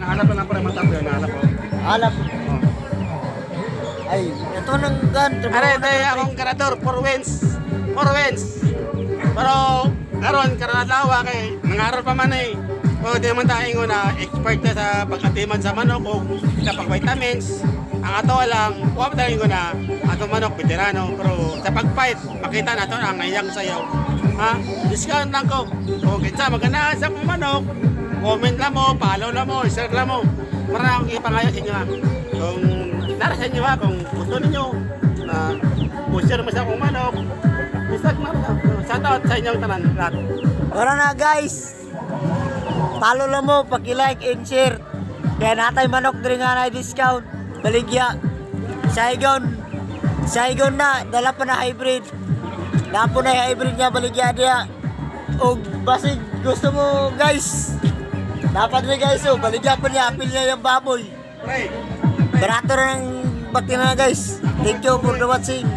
Nahanap ko lang pala matap yun, nahanap ko. Alam. Ay, ito nang gan. Are, tayo akong karador, 4 wins. 4 wins. Pero, karon karalawa kay, nangaral pa man eh. O, di naman tayo na expert na sa pag-atiman sa manok o sa pag-vitamins. Ang ato lang, huwag tayo na ato manok, veterano. Pero sa pag-fight, makita na ito ang iyang sayaw. Ha? Discount lang ko. O, kitsa, maganda sa kong manok. Comment lang mo, follow lang mo, share lang mo. Marami akong ipangayo sa inyo ha. Kung nara sa inyo ha, kung gusto ninyo na share mo sa akong manok, isag mo na. Shout out sa inyong tanan lahat. Wala na guys. Follow lang mo, paki-like and share. Kaya natay manok diri nga na discount. Baligya. Saigon na, dala pa na hybrid. Napo na hybrid niya, baligya dia. O basig gusto mo guys. Dapat rin guys, oh, baligya pa niya, apil niya yung baboy. Pre, Barato na ng bakti na guys. Thank you for the watching.